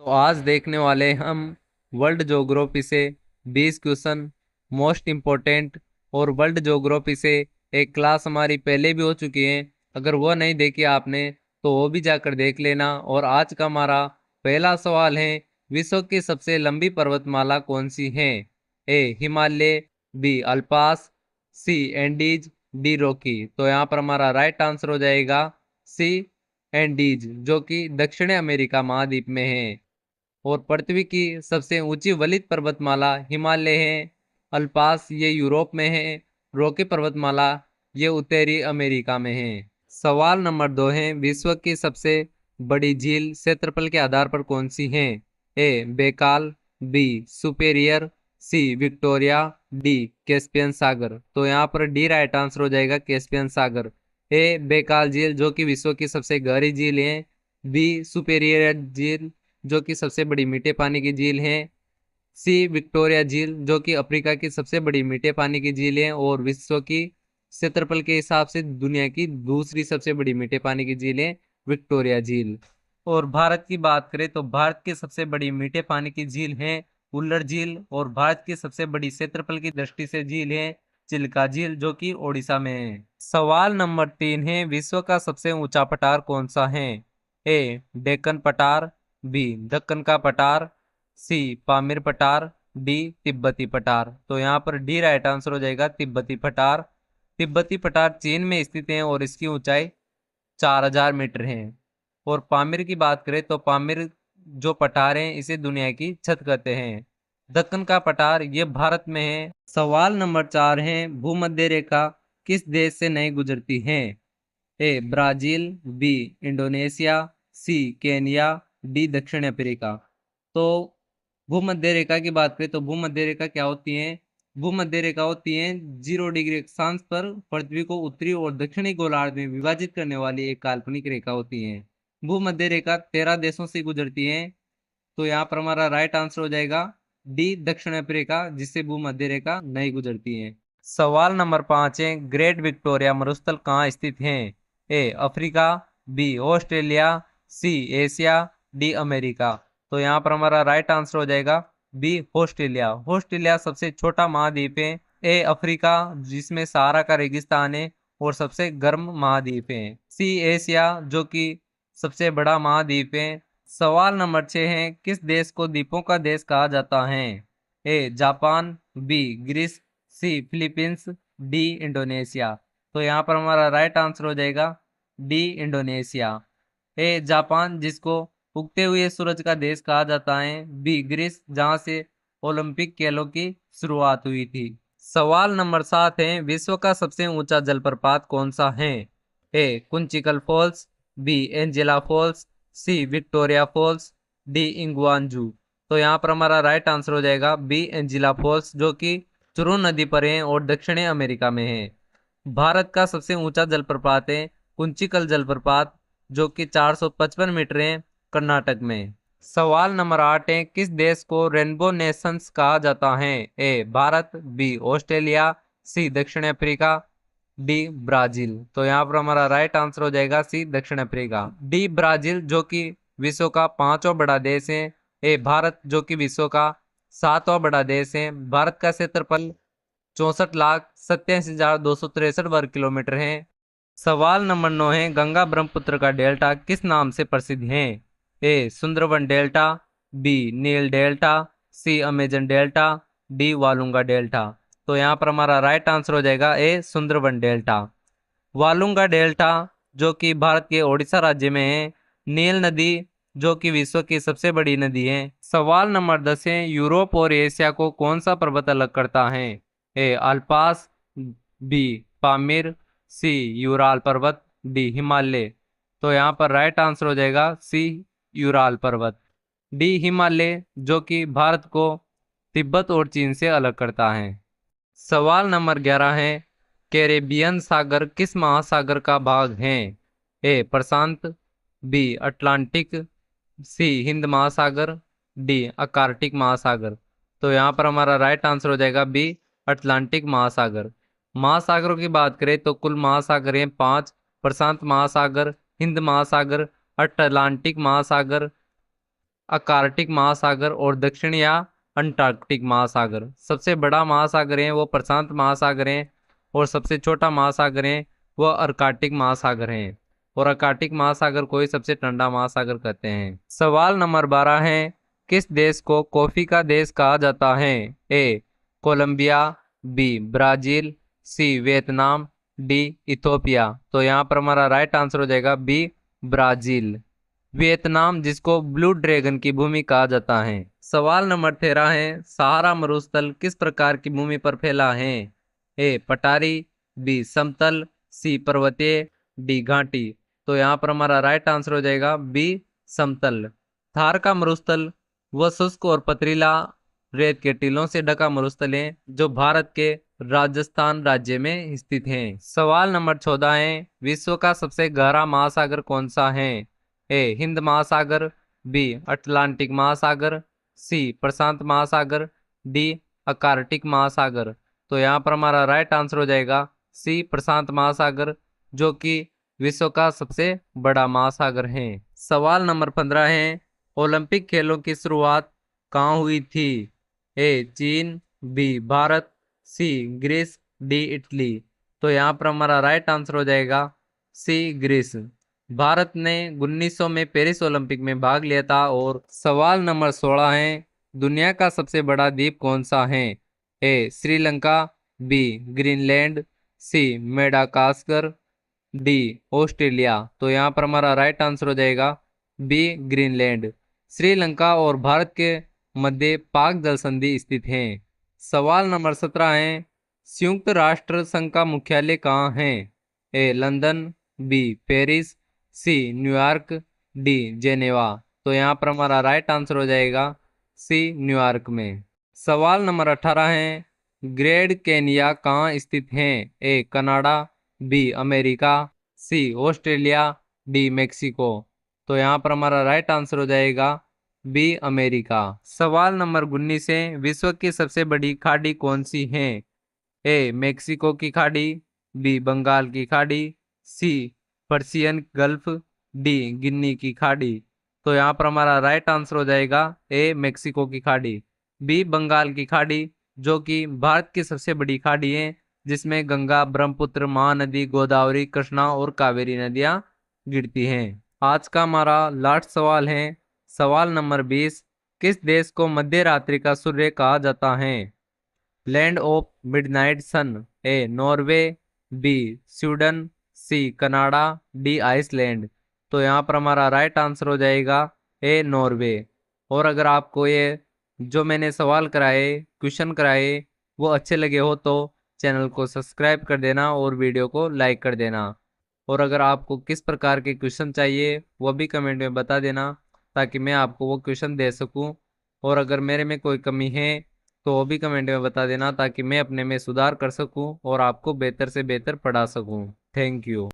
तो आज देखने वाले हम वर्ल्ड ज्योग्राफी से 20 क्वेश्चन मोस्ट इम्पोर्टेंट। और वर्ल्ड ज्योग्राफी से एक क्लास हमारी पहले भी हो चुकी है। अगर वो नहीं देखी आपने तो वो भी जाकर देख लेना। और आज का हमारा पहला सवाल है, विश्व की सबसे लंबी पर्वतमाला कौन सी है? ए हिमालय, बी अल्पास, सी एंडीज, डी रॉकी। तो यहाँ पर हमारा राइट आंसर हो जाएगा सी एंडीज, जो कि दक्षिण अमेरिका महाद्वीप में है। और पृथ्वी की सबसे ऊंची वलित पर्वतमाला हिमालय है। अल्पास ये यूरोप में है। रॉकी पर्वतमाला ये उत्तरी अमेरिका में है। सवाल नंबर 2 है, विश्व की सबसे बड़ी झील क्षेत्रफल के आधार पर कौन सी है? A Baikal, B Superior, C Victoria, D Caspian सागर। तो यहाँ पर डी राइट आंसर हो जाएगा, कैस्पियन सागर। ए बेकाल झील जो कि विश्व की सबसे गहरी झील है। बी सुपेरियर झील जो कि सबसे बड़ी मीठे पानी की झील है। सी विक्टोरिया झील जो कि अफ्रीका की सबसे बड़ी मीठे पानी की झील है और विश्व की क्षेत्रफल के हिसाब से दुनिया की दूसरी सबसे बड़ी मीठे पानी की झील है विक्टोरिया झील। और भारत की बात करें तो भारत की सबसे बड़ी मीठे पानी की झील है उल्लर झील। और भारत की सबसे बड़ी क्षेत्रफल की दृष्टि से झील है चिल्का झील जो कि ओडिशा में है। सवाल नंबर 3 है, विश्व का सबसे ऊंचा पठार कौन सा है? ए डेक्कन पठार, बी दक्कन का पठार, सी पामीर पठार, डी तिब्बती पठार। तो यहाँ पर डी राइट आंसर हो जाएगा, तिब्बती पठार। तिब्बती पठार चीन में स्थित है और इसकी ऊंचाई 4000 मीटर है। और पामीर की बात करें तो पामीर जो पठार है इसे दुनिया की छत कहते हैं। दक्कन का पठार ये भारत में है। सवाल नंबर 4 है, भूमध्य रेखा किस देश से नहीं गुजरती है? A Brazil, B Indonesia, C Kenya, D दक्षिण अफ्रीका। तो भूमध्य रेखा की बात करें तो भूमध्य रेखा क्या होती है? भूमध्य रेखा होती है 0 डिग्री अक्षांश पर पृथ्वी को उत्तरी और दक्षिणी गोलार्ध में विभाजित करने वाली एक काल्पनिक रेखा होती है। भूमध्य रेखा 13 देशों से गुजरती है। तो यहाँ पर हमारा राइट आंसर हो जाएगा डी दक्षिण अफ्रीका, जिससे भूमध्य रेखा नहीं गुजरती है। सवाल नंबर 5 है, ग्रेट विक्टोरिया मरुस्थल कहाँ स्थित है? A Africa, B Australia, C Asia, D America. तो यहाँ पर हमारा राइट आंसर हो जाएगा बी ऑस्ट्रेलिया। ऑस्ट्रेलिया सबसे छोटा महाद्वीप है। ए अफ्रीका जिसमें सहारा का रेगिस्तान है और सबसे गर्म महाद्वीप है। सी एशिया जो कि सबसे बड़ा महाद्वीप है। सवाल नंबर 6 है, किस देश को द्वीपों का देश कहा जाता है? A Japan, B Greece, C Philippines, D Indonesia. तो यहाँ पर हमारा राइट आंसर हो जाएगा डी इंडोनेशिया। ए जापान जिसको उगते हुए सूरज का देश कहा जाता है। बी ग्रीस जहाँ से ओलंपिक खेलों की शुरुआत हुई थी। सवाल नंबर 7 है, विश्व का सबसे ऊंचा जलप्रपात कौन सा है? A Kunchikal falls, B Angela falls, C Victoria falls, D इंगवांजू। तो यहाँ पर हमारा राइट आंसर हो जाएगा बी एंजिला फॉल्स जो कि चुरू नदी पर है और दक्षिणी अमेरिका में है। भारत का सबसे ऊंचा जलप्रपात है कुंचिकल जलप्रपात जो कि 455 मीटर है कर्नाटक में। सवाल नंबर 8 है, किस देश को रेनबो नेशंस कहा जाता है? ए भारत, बी ऑस्ट्रेलिया, सी दक्षिण अफ्रीका, डी ब्राजील। तो यहाँ पर हमारा राइट आंसर हो जाएगा सी दक्षिण अफ्रीका। डी ब्राजील जो कि विश्व का 5वां बड़ा देश है। ए भारत जो कि विश्व का 7वां बड़ा देश है। भारत का क्षेत्रफल 64,87,263 वर्ग किलोमीटर है। सवाल नंबर 9 है, गंगा ब्रह्मपुत्र का डेल्टा किस नाम से प्रसिद्ध है? ए Sundarban delta, B Neil delta, सी अमेजन डेल्टा, डी वालुंगा डेल्टा। तो यहाँ पर हमारा राइट आंसर हो जाएगा ए सुंदरबन डेल्टा। वालुंगा डेल्टा जो कि भारत के ओडिशा राज्य में है। नील नदी जो कि विश्व की सबसे बड़ी नदी है। सवाल नंबर 10 है, यूरोप और एशिया को कौन सा पर्वत अलग करता है? ए अल्पास, बी पामीर, सी यूराल पर्वत, डी हिमालय। तो यहाँ पर राइट आंसर हो जाएगा सी यूराल पर्वत। डी हिमालय जो कि भारत को तिब्बत और चीन से अलग करता है। सवाल नंबर 11 है, कैरेबियन सागर किस महासागर का भाग है? ए प्रशांत, बी अटलांटिक, सी हिंद महासागर, डी अकार्कटिक महासागर। तो यहाँ पर हमारा राइट आंसर हो जाएगा बी अटलांटिक महासागर। महासागरों की बात करें तो कुल महासागर हैं 5। प्रशांत महासागर, हिंद महासागर, अटलांटिक महासागर, अकार्कटिक महासागर और दक्षिण या अंटार्कटिक महासागर। सबसे बड़ा महासागर है वो प्रशांत महासागर है और सबसे छोटा महासागर है वह अर्कटिक महासागर है। और अर्कटिक महासागर को ही सबसे ठंडा महासागर कहते हैं। सवाल नंबर 12 है, किस देश को कॉफी का देश कहा जाता है? A Colombia, B Brazil, C Vietnam, D Ethiopia. तो यहाँ पर हमारा राइट आंसर हो जाएगा बी ब्राजील। वियतनाम जिसको ब्लू ड्रैगन की भूमि कहा जाता है। सवाल नंबर 13 है, सहारा मरुस्थल किस प्रकार की भूमि पर फैला है? ए पठारी, बी समतल, सी पर्वतीय, डी घाटी। तो यहाँ पर हमारा राइट आंसर हो जाएगा बी समतल। थार का मरुस्थल वह शुष्क और पथरीला रेत के टीलों से ढका मरुस्थल है जो भारत के राजस्थान राज्य में स्थित है। सवाल नंबर 14 है, विश्व का सबसे गहरा महासागर कौन सा है? ए हिंद महासागर, बी अटलांटिक महासागर, सी प्रशांत महासागर, डी अकार्कटिक महासागर। तो यहाँ पर हमारा राइट आंसर हो जाएगा सी प्रशांत महासागर, जो कि विश्व का सबसे बड़ा महासागर है। सवाल नंबर 15 है, ओलंपिक खेलों की शुरुआत कहाँ हुई थी? ए चीन, बी भारत, सी ग्रीस, डी इटली। तो यहाँ पर हमारा राइट आंसर हो जाएगा सी ग्रीस। भारत ने 1900 में पेरिस ओलंपिक में भाग लिया था। और सवाल नंबर 16 है, दुनिया का सबसे बड़ा द्वीप कौन सा है? ए श्रीलंका, बी ग्रीनलैंड, सी मेडागास्कर, डी ऑस्ट्रेलिया। तो यहाँ पर हमारा राइट आंसर हो जाएगा बी ग्रीनलैंड। श्रीलंका और भारत के मध्य पाक जल संधि स्थित है। सवाल नंबर 17 है, संयुक्त राष्ट्र संघ का मुख्यालय कहाँ है? A London, B Paris, C New York, D Geneva. तो यहाँ पर हमारा राइट आंसर हो जाएगा सी न्यूयॉर्क में। सवाल नंबर 18 है, ग्रेट केनिया कहाँ स्थित है? A Canada, B America, C Australia, D Mexico. तो यहाँ पर हमारा राइट आंसर हो जाएगा बी अमेरिका। सवाल नंबर 19 है, विश्व की सबसे बड़ी खाड़ी कौन सी है? ए मेक्सिको की खाड़ी, बी बंगाल की खाड़ी, सी पर्सियन गल्फ, डी गिन्नी की खाड़ी। तो यहाँ पर हमारा राइट आंसर हो जाएगा ए मेक्सिको की खाड़ी, बी बंगाल की खाड़ी, जो कि भारत की सबसे बड़ी खाड़ी है जिसमें गंगा, ब्रह्मपुत्र, महानदी, गोदावरी, कृष्णा और कावेरी नदियां गिरती हैं। आज का हमारा लास्ट सवाल है, सवाल नंबर 20, किस देश को मध्य रात्रि का सूर्य कहा जाता है? Land of midnight sun. A Norway, B Sweden, C Canada, D Iceland. तो यहाँ पर हमारा राइट आंसर हो जाएगा ए नॉर्वे। और अगर आपको ये जो मैंने सवाल कराए, क्वेश्चन कराए, वो अच्छे लगे हो तो चैनल को सब्सक्राइब कर देना और वीडियो को लाइक कर देना। और अगर आपको किस प्रकार के क्वेश्चन चाहिए वो भी कमेंट में बता देना ताकि मैं आपको वो क्वेश्चन दे सकूं। और अगर मेरे में कोई कमी है तो वो भी कमेंट में बता देना ताकि मैं अपने में सुधार कर सकूं और आपको बेहतर से बेहतर पढ़ा सकूं। Thank you.